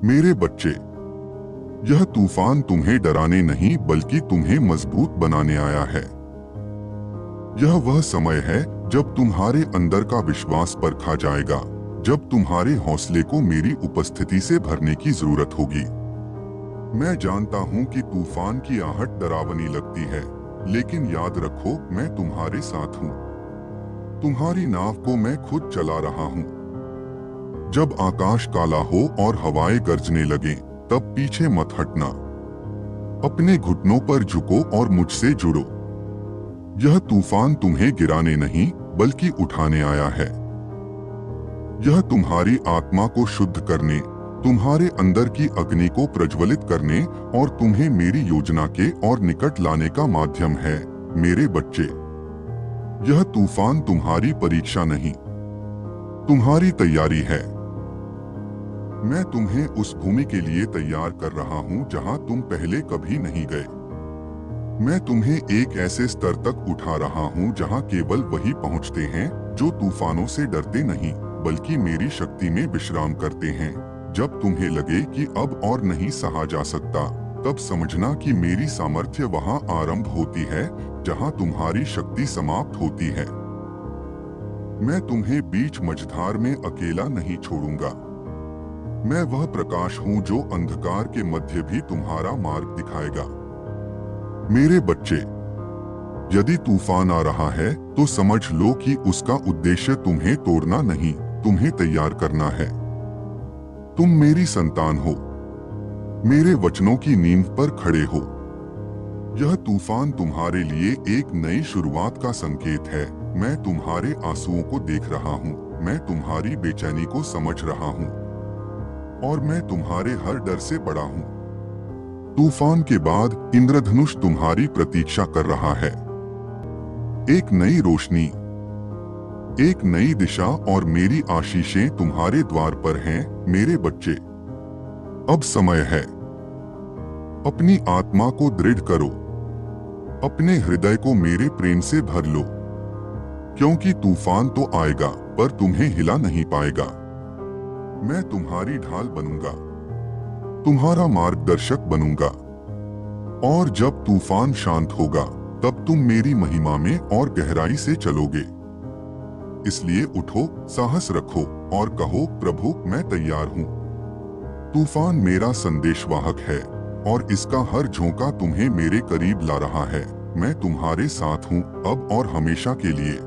मेरे बच्चे, यह तूफान तुम्हें डराने नहीं बल्कि तुम्हें मजबूत बनाने आया है। यह वह समय है जब तुम्हारे अंदर का विश्वास परखा जाएगा, जब तुम्हारे हौसले को मेरी उपस्थिति से भरने की जरूरत होगी। मैं जानता हूं कि तूफान की आहट डरावनी लगती है, लेकिन याद रखो मैं तुम्हारे साथ हूं। तुम्हारी नाव को मैं खुद चला रहा हूं। जब आकाश काला हो और हवाएं गरजने लगें, तब पीछे मत हटना। अपने घुटनों पर झुको और मुझसे जुड़ो। यह तूफान तुम्हें गिराने नहीं बल्कि उठाने आया है। यह तुम्हारी आत्मा को शुद्ध करने, तुम्हारे अंदर की अग्नि को प्रज्वलित करने और तुम्हें मेरी योजना के और निकट लाने का माध्यम है। मेरे बच्चे, यह तूफान तुम्हारी परीक्षा नहीं, तुम्हारी तैयारी है। मैं तुम्हें उस भूमि के लिए तैयार कर रहा हूं जहां तुम पहले कभी नहीं गए। मैं तुम्हें एक ऐसे स्तर तक उठा रहा हूं जहां केवल वही पहुंचते हैं जो तूफानों से डरते नहीं बल्कि मेरी शक्ति में विश्राम करते हैं। जब तुम्हें लगे कि अब और नहीं सहा जा सकता, तब समझना कि मेरी सामर्थ्य वहां आरंभ होती है जहां तुम्हारी शक्ति समाप्त होती है। मैं तुम्हें बीच मझधार में अकेला नहीं छोड़ूंगा। मैं वह प्रकाश हूं जो अंधकार के मध्य भी तुम्हारा मार्ग दिखाएगा। मेरे बच्चे, यदि तूफान आ रहा है तो समझ लो कि उसका उद्देश्य तुम्हें तोड़ना नहीं, तुम्हें तैयार करना है। तुम मेरी संतान हो, मेरे वचनों की नींव पर खड़े हो। यह तूफान तुम्हारे लिए एक नई शुरुआत का संकेत है। मैं तुम्हारे आंसुओं को देख रहा हूँ, मैं तुम्हारी बेचैनी को समझ रहा हूँ और मैं तुम्हारे हर डर से बड़ा हूं। तूफान के बाद इंद्रधनुष तुम्हारी प्रतीक्षा कर रहा है। एक नई रोशनी, एक नई दिशा और मेरी आशीषें तुम्हारे द्वार पर हैं। मेरे बच्चे, अब समय है। अपनी आत्मा को दृढ़ करो, अपने हृदय को मेरे प्रेम से भर लो, क्योंकि तूफान तो आएगा पर तुम्हें हिला नहीं पाएगा। मैं तुम्हारी ढाल बनूंगा, तुम्हारा मार्गदर्शक बनूंगा और जब तूफान शांत होगा तब तुम मेरी महिमा में और गहराई से चलोगे। इसलिए उठो, साहस रखो और कहो, प्रभु मैं तैयार हूं। तूफान मेरा संदेशवाहक है और इसका हर झोंका तुम्हें मेरे करीब ला रहा है। मैं तुम्हारे साथ हूं अब और हमेशा के लिए।